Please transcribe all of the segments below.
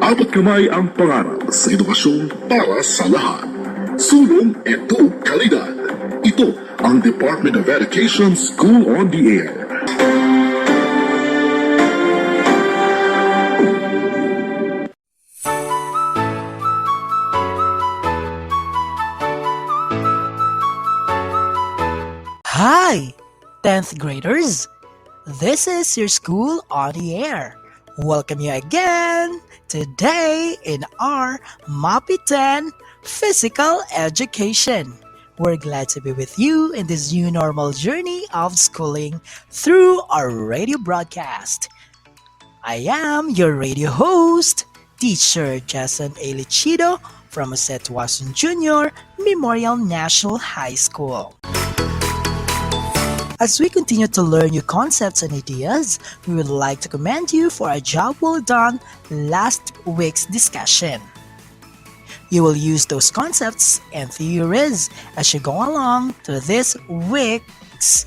Apat kamay ang pangarap sa edukasyon para sa lahat. Sulong Edu Kalidad. Ito ang Department of Education School on the Air. Hi, 10th graders! This is your school on the air. Welcome you again today in our MAPEH10 Physical Education. We're glad to be with you in this new normal journey of schooling through our radio broadcast. I am your radio host, Teacher Jason A. Lichido from Jose Watson Jr. Memorial National High School. As we continue to learn new concepts and ideas, we would like to commend you for a job well done last week's discussion. You will use those concepts and theories as you go along to this week's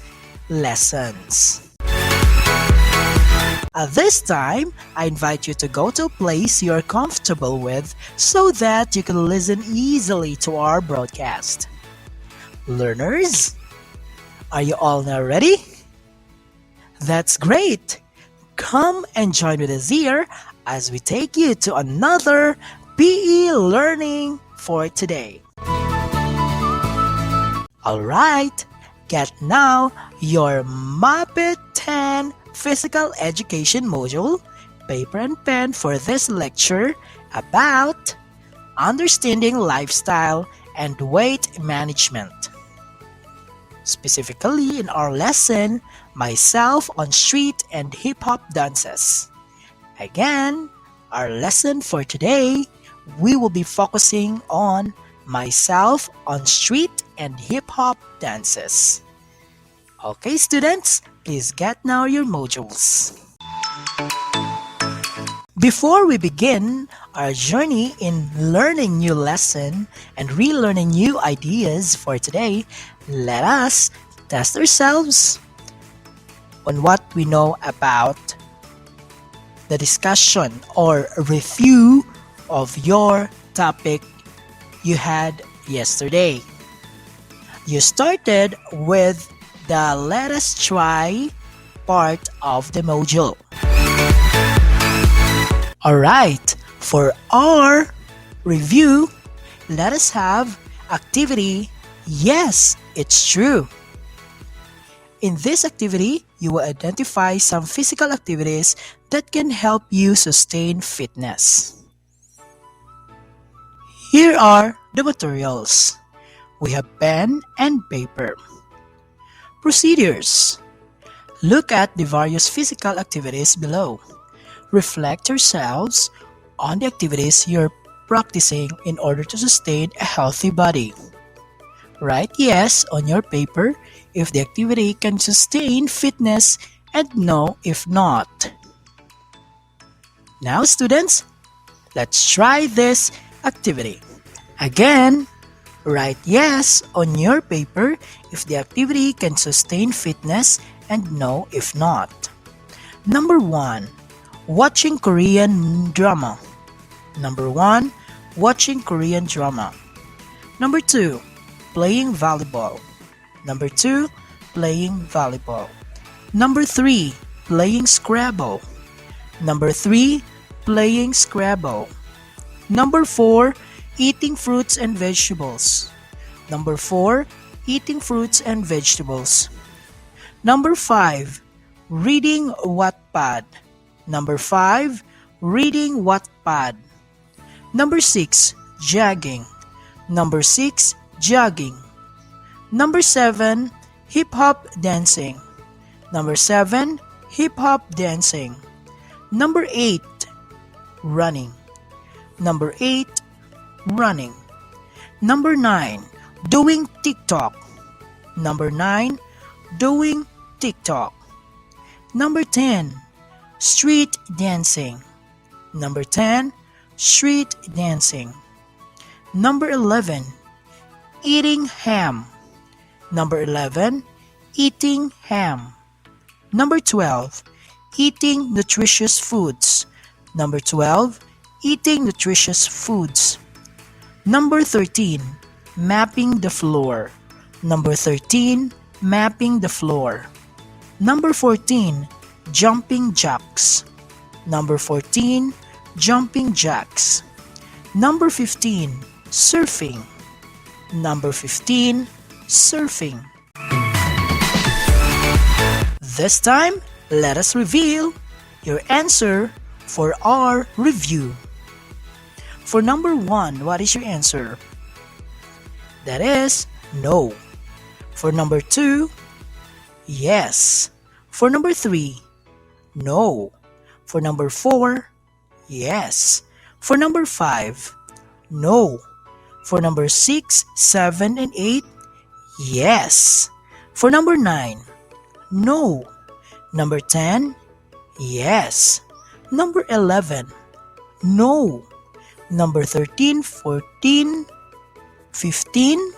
lessons. At this time, I invite you to go to a place you are comfortable with so that you can listen easily to our broadcast. Learners, are you all now ready? That's great! Come and join with us here as we take you to another PE learning for today. Alright, get now your MAPEH10 Physical Education module, paper and pen for this lecture about understanding lifestyle and weight management. Specifically in our lesson, Myself on Street and Hip-Hop Dances. Again, our lesson for today, we will be focusing on Myself on Street and Hip-Hop Dances. Okay, students, please get now your modules. Before we begin our journey in learning new lesson and relearning new ideas for today, let us test ourselves on what we know about the discussion or review of your topic you had yesterday. You started with the let us try part of the module. Alright, for our review, let us have activity Yes, it's true. In this activity, you will identify some physical activities that can help you sustain fitness. Here are the materials. We have pen and paper. Procedures. Look at the various physical activities below. Reflect yourselves on the activities you're practicing in order to sustain a healthy body. Write yes on your paper if the activity can sustain fitness and no if not. Now students, let's try this activity. Again, write yes on your paper if the activity can sustain fitness and no if not. Number 1. Watching Korean drama. Number 1. Watching Korean drama. Number 2. Playing volleyball. Number 2. Playing volleyball. Number 3. Playing Scrabble. Number 3. Playing Scrabble. Number 4. Eating fruits and vegetables. Number 4. Eating fruits and vegetables. Number 5. Reading Wattpad. Number 5. Reading Wattpad. Number 6. Jogging. Number 6. Jogging. Number 7. Hip-hop dancing. Number 7. Hip-hop dancing. Number 8. Running. Number 8. Running. Number 9. Doing TikTok. Number 9. Doing TikTok. Number 10. Street dancing. Number 10. Street dancing. Number 11. Eating ham. Number 11. Eating ham. Number 12. Eating nutritious foods. Number 12. eating nutritious foods. Number 13, mapping the floor. Number 13, mapping the floor. Number 14, jumping jacks. Number 14, jumping jacks. Number 15, surfing. Number 15, surfing. This time, let us reveal your answer for our review. For number 1, what is your answer? That is no. For number 2, yes. For number 3, no. For number 4, yes. For number 5, no. For number 6, 7, and 8, yes. For number 9, no. Number 10, yes. Number 11, no. Number 13, 14, 15,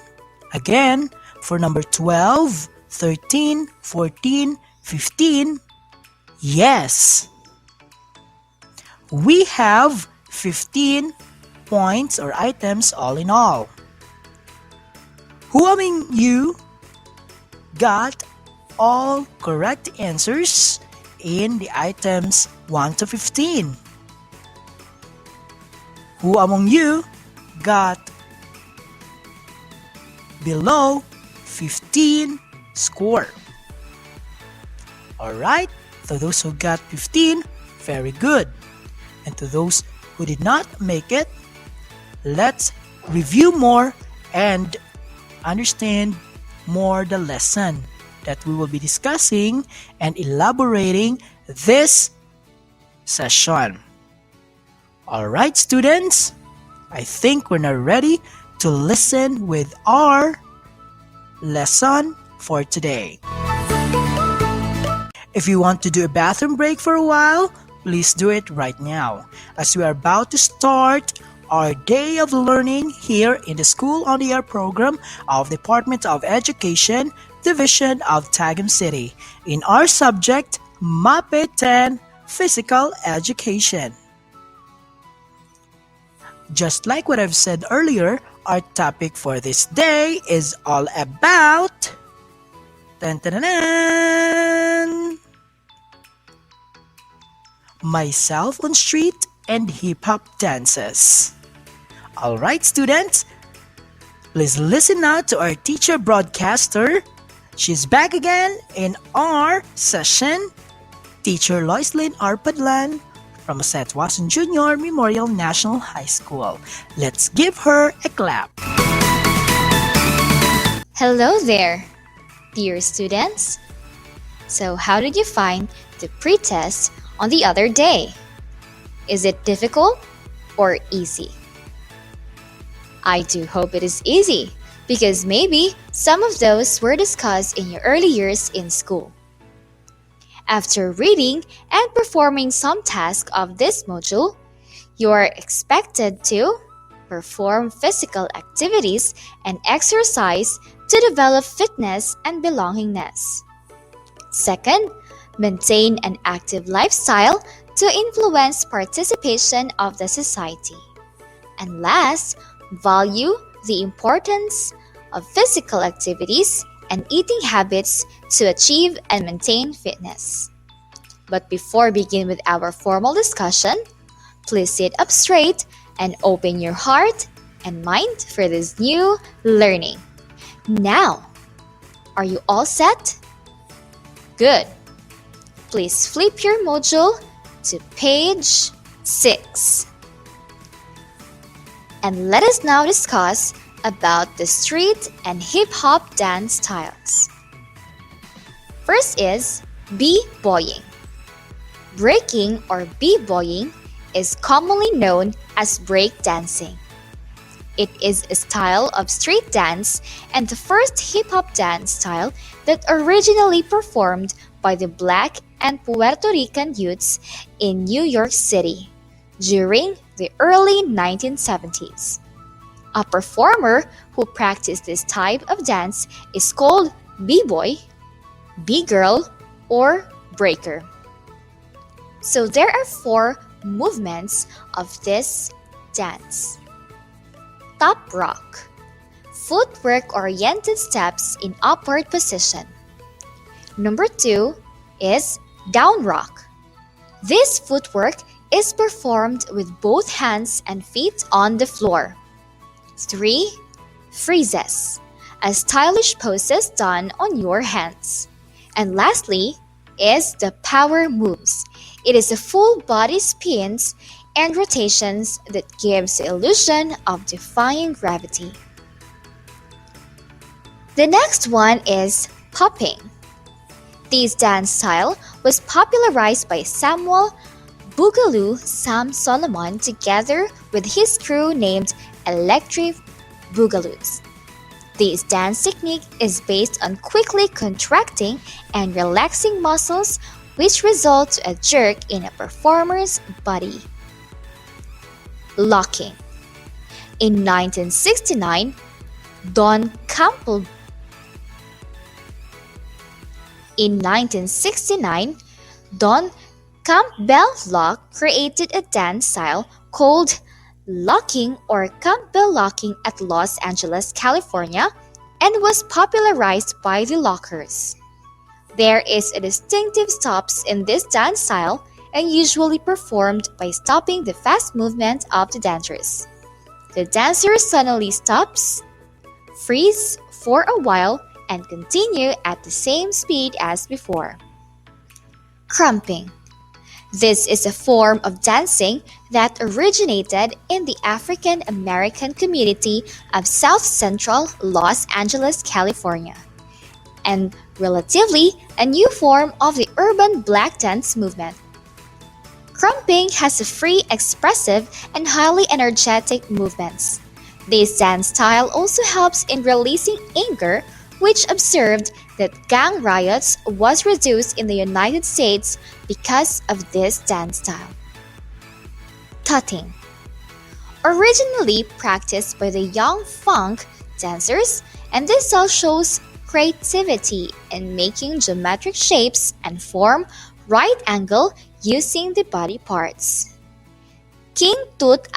again. For number 12, 13, 14, 15, yes. We have 15 points or items all in all. Who among you got all correct answers in the items 1 to 15? Who among you got below 15 score? Alright, to those who got 15, very good. And to those who did not make it, let's review more and understand more the lesson that we will be discussing and elaborating this session. Alright, students, I think we're now ready to listen with our lesson for today. If you want to do a bathroom break for a while, please do it right now, as we are about to start our day of learning here in the School on the Air program of Department of Education, Division of Tagum City, in our subject, MAPEH10, Physical Education. Just like what I've said earlier, our topic for this day is all about myself on street and hip-hop dances. Alright, students, please listen now to our teacher broadcaster. She's back again in our session, Teacher Loislyn Arpadlan from Seth Wasson Jr. Memorial National High School. Let's give her a clap. Hello there, dear students. So how did you find the pre-test on the other day? Is it difficult or easy? I do hope it is easy, because maybe some of those were discussed in your early years in school. After reading and performing some tasks of this module, you are expected to perform physical activities and exercise to develop fitness and belongingness. Second, maintain an active lifestyle to influence participation of the society. And last, value the importance of physical activities and eating habits to achieve and maintain fitness. But before we begin with our formal discussion, please sit up straight and open your heart and mind for this new learning. Now, are you all set? Good. Please flip your module to page 6. And let us now discuss about the street and hip-hop dance styles. First is b-boying. Breaking or b-boying is commonly known as break dancing. It is a style of street dance and the first hip-hop dance style that originally performed by the Black and Puerto Rican youths in New York City during the early 1970s. A performer who practiced this type of dance is called b-boy, b-girl, or breaker. So there are 4 movements of this dance. Top rock. Footwork-oriented steps in upward position. Number 2 is down rock. This footwork is performed with both hands and feet on the floor. 3. Freezes, a stylish poses done on your hands. And lastly is the power moves. It is a full body spins and rotations that gives the illusion of defying gravity. The next one is popping. This dance style was popularized by Samuel Boogaloo Sam Solomon together with his crew named Electric Boogaloos. This dance technique is based on quickly contracting and relaxing muscles which result to a jerk in a performer's body. Locking. In 1969, Don Campbell Don Campbell Lock created a dance style called locking or Campbell locking at Los Angeles, California, and was popularized by the Lockers. There is a distinctive stops in this dance style and usually performed by stopping the fast movement of the dancers. The dancer suddenly stops, freeze for a while, and continue at the same speed as before. Crumping. This is a form of dancing that originated in the African American community of South Central Los Angeles, California, and relatively a new form of the urban black dance movement. Crumping has a free, expressive, and highly energetic movements. This dance style also helps in releasing anger, which observed that gang riots was reduced in the United States because of this dance style. Tutting. Originally practiced by the young funk dancers, and this style shows creativity in making geometric shapes and form right angle using the body parts. King Tut,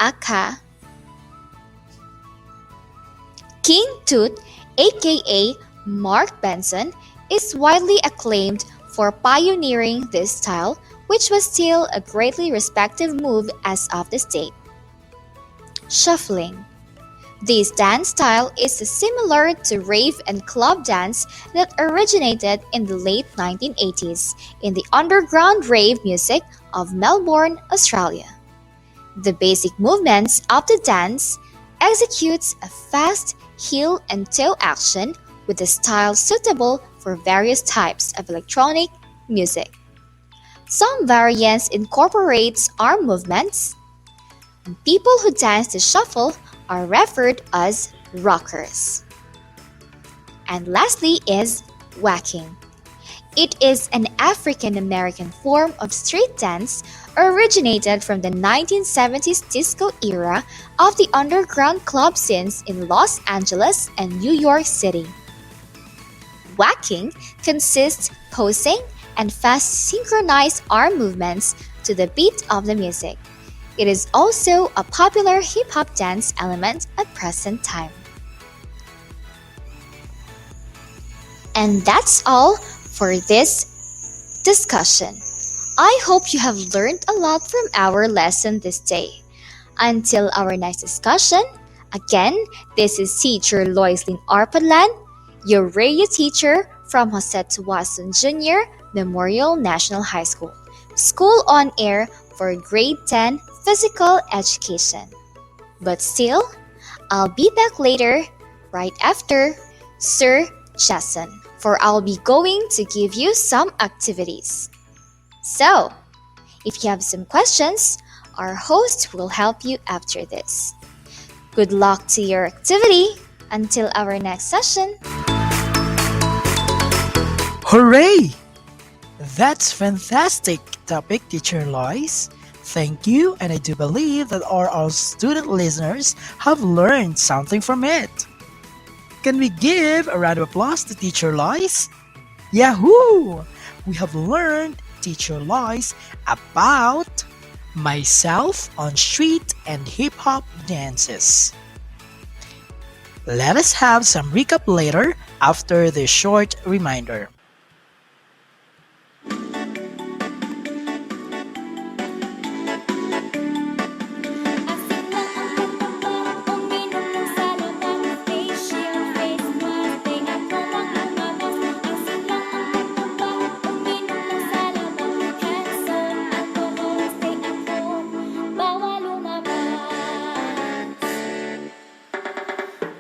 aka Mark Benson, is widely acclaimed for pioneering this style, which was still a greatly respected move as of this date. Shuffling. This dance style is similar to rave and club dance that originated in the late 1980s in the underground rave music of Melbourne, Australia. The basic movements of the dance executes a fast heel and toe action with a style suitable for various types of electronic music. Some variants incorporates arm movements. People who dance the shuffle are referred as rockers. And lastly is whacking. It is an African American form of street dance originated from the 1970s disco era of the underground club scenes in Los Angeles and New York City. Whacking consists posing and fast synchronized arm movements to the beat of the music. It is also a popular hip-hop dance element at present time. And that's all for this discussion. I hope you have learned a lot from our lesson this day. Until our next discussion, again, this is Teacher Loislin Arpadlan, your radio teacher from Jose Tuason Jr. Memorial National High School. School on air for grade 10 physical education. But still, I'll be back later, right after Sir Jason, for I'll be going to give you some activities. So, if you have some questions, our host will help you after this. Good luck to your activity. Until our next session. Hooray! That's fantastic topic, Teacher Lois. Thank you, and I do believe that all our student listeners have learned something from it. Can we give a round of applause to Teacher Lois? Yahoo! We have learned, Teacher Lois, about myself on street and hip hop dances. Let us have some recap later after this short reminder.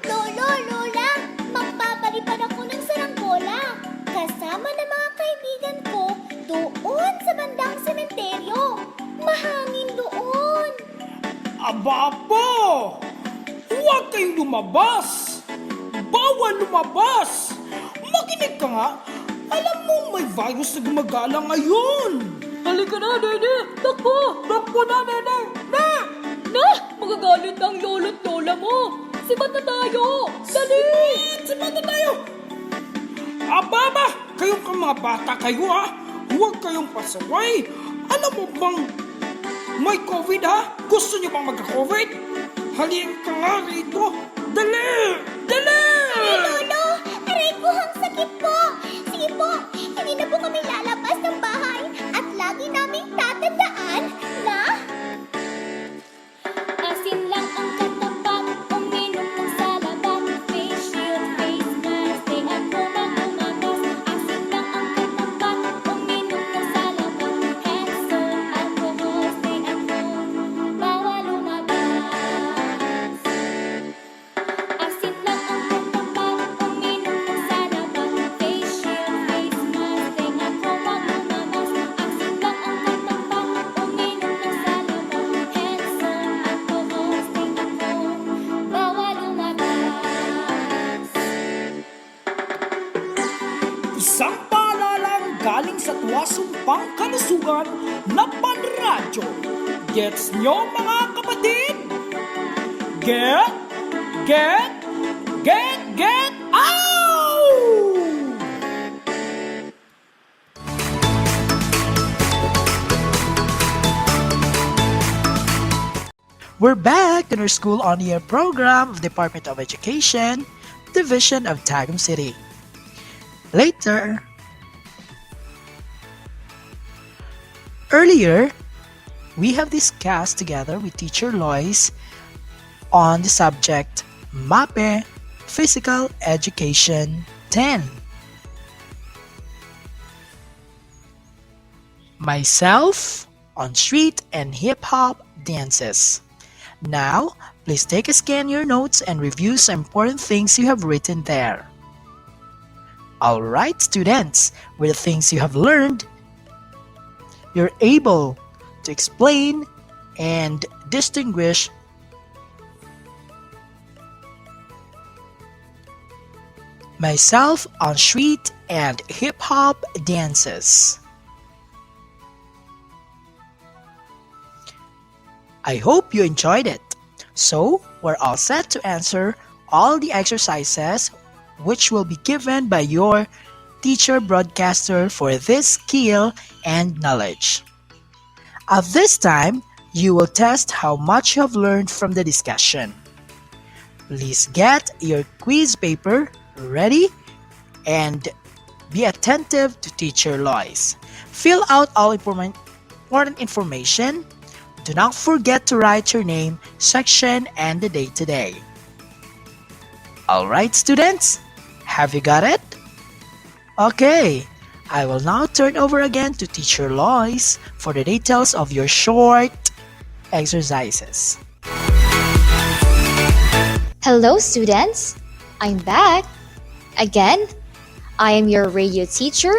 Lolo, Lola, magpapalipad ako ng saranggola. Kasama ng mga kaibigan ko doon sa bandang sementeryo. Mahangin doon. Aba po! Huwag kayong lumabas! Bawal lumabas! Makinig ka nga! Alam mo may virus na gumagala ngayon! Halika na, Nene! Takbo! Takbo na, Nene! Na! Na! Magagalit ang lolo't lola mo! Sibat na tayo! Dali! Sibat na tayo! Aba! Kayong mga bata kayo ha! Huwag kayong pasaway! Alam mo bang may COVID ha? Gusto niyo bang magka-COVID? Halika ka nga rito! Dali! Dali! Lolo, aray ko ang sakit po. Sige po, hindi na po kami lalabas ng bahay at lagi naming tatandaan na asin lang ang katapat, uminom ng salabat, face shield, face mask, stay at home ang umagas. Asin lang ang katapat, uminom ng salabat, hand soap, alcohol, stay at home, bawal lumabas. Asin lang ang katapat, uminom ng salabat, face shield, face mask, stay at home ang umagas. Asin lang ang katapat, uminom ng salabat, hand soap, alcohol, stay at home, bawal lumabas. Isang paalalang galing sa tuwasong pangkalusugan na panradyo. Gets nyo mga kapatid? Get out! We're back in our school on the air program of Department of Education, Division of Tagum City. Earlier, we have discussed together with Teacher Lois on the subject MAPE Physical Education 10. Myself on street and hip hop dances. Now, please take a scan your notes and review some important things you have written there. Alright, students, with the things you have learned, you're able to explain and distinguish myself on street and hip hop dances. I hope you enjoyed it. So, we're all set to answer all the exercises which will be given by your teacher broadcaster for this skill and knowledge. At this time, you will test how much you have learned from the discussion. Please get your quiz paper ready and be attentive to Teacher Lois. Fill out all important information. Do not forget to write your name, section, and the day today. Alright, students? Have you got it? Okay, I will now turn over again to Teacher Lois for the details of your short exercises. Hello, students. I'm back. Again, I am your radio teacher,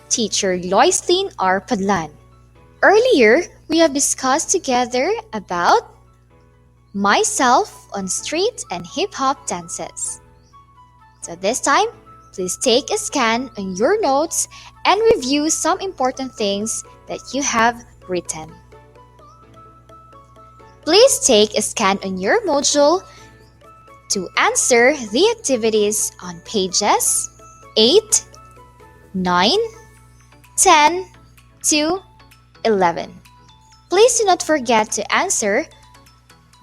Teacher Loislene R. Padlan. Earlier, we have discussed together about myself on street and hip-hop dances. So this time, please take a scan on your notes and review some important things that you have written. Please take a scan on your module to answer the activities on pages 8, 9, 10 to 11. Please do not forget to answer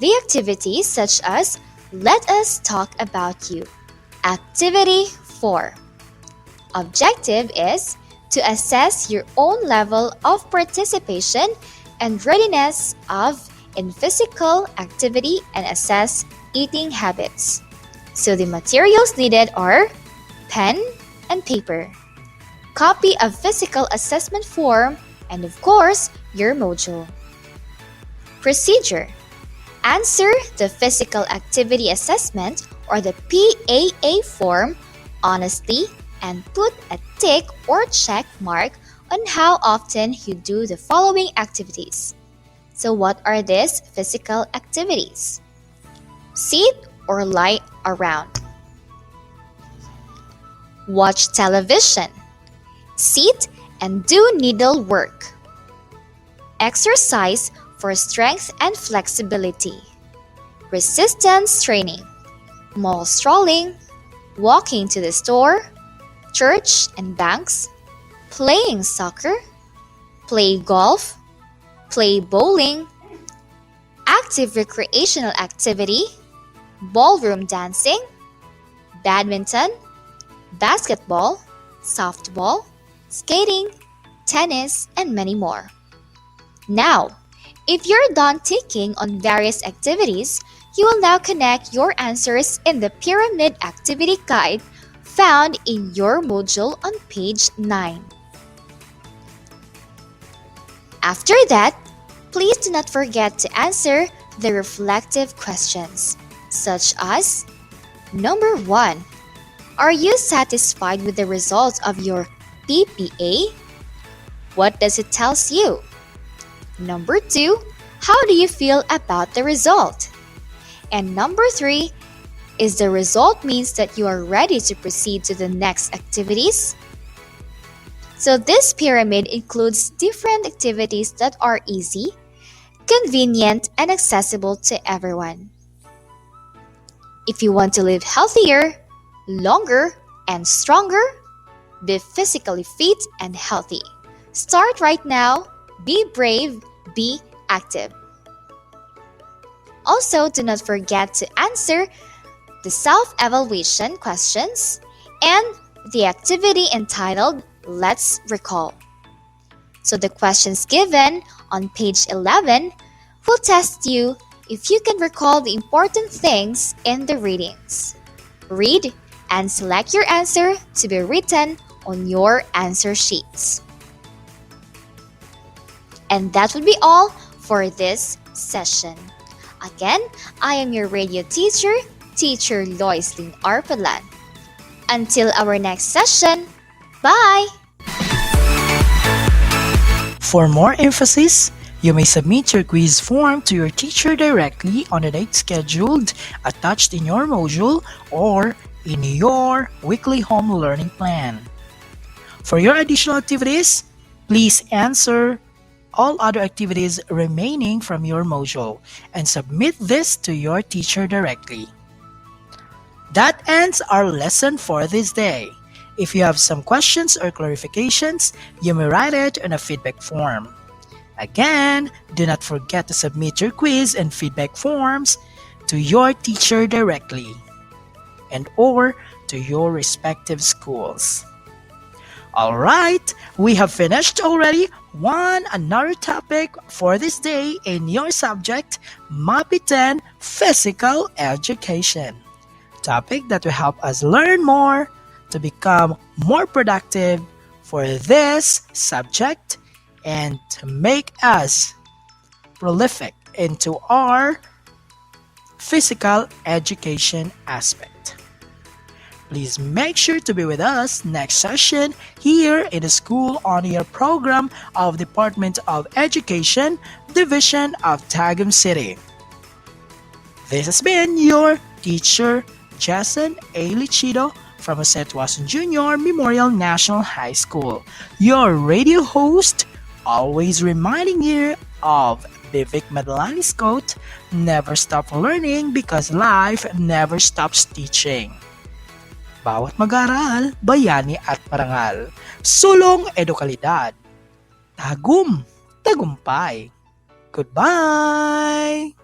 the activities such as Let Us Talk About You. Activity 4. Objective is to assess your own level of participation and readiness in physical activity and assess eating habits. So the materials needed are pen and paper, copy of physical assessment form, and of course, your module. Procedure. Answer the physical activity assessment or the PAA form honestly and put a tick or check mark on how often you do the following activities. So what are these physical activities? Sit or lie around. Watch television. Sit and do needlework. Exercise for strength and flexibility. Resistance training. Mall strolling. Walking to the store. Church and banks. Playing soccer. Play golf. Play bowling. Active recreational activity. Ballroom dancing. Badminton. Basketball. Softball. Skating. Tennis, and many more. Now, if you're done ticking on various activities, you will now connect your answers in the Pyramid Activity Guide found in your module on page 9. After that, please do not forget to answer the reflective questions, such as number 1. Are you satisfied with the results of your PPA? What does it tell you? Number 2, how do you feel about the result? And number 3, is the result means that you are ready to proceed to the next activities? So this pyramid includes different activities that are easy, convenient, and accessible to everyone. If you want to live healthier, longer, and stronger, be physically fit and healthy. Start right now. Be brave, be active. Also, do not forget to answer the self-evaluation questions and the activity entitled Let's Recall. So the questions given on page 11 will test you if you can recall the important things in the readings. Read and select your answer to be written on your answer sheets. And that would be all for this session. Again, I am your radio teacher, Teacher Loislin Arpalan. Until our next session, bye! For more emphasis, you may submit your quiz form to your teacher directly on the date scheduled attached in your module or in your weekly home learning plan. For your additional activities, please answer all other activities remaining from your module and submit this to your teacher directly. That ends our lesson for this day. If you have some questions or clarifications, you may write it in a feedback form. Again, do not forget to submit your quiz and feedback forms to your teacher directly and or to your respective schools. Alright, we have finished already another topic for this day in your subject, MAPEH10 Physical Education. Topic that will help us learn more to become more productive for this subject and to make us prolific into our physical education aspect. Please make sure to be with us next session here in the School on Air program of Department of Education, Division of Tagum City. This has been your teacher, Jason A. Lichido from Jose Tuason Jr. Memorial National High School. Your radio host, always reminding you of Vivek Madalani's quote, "Never stop learning because life never stops teaching." Bawat mag-aral, bayani at parangal. Sulong edukalidad. Tagumpay. Goodbye!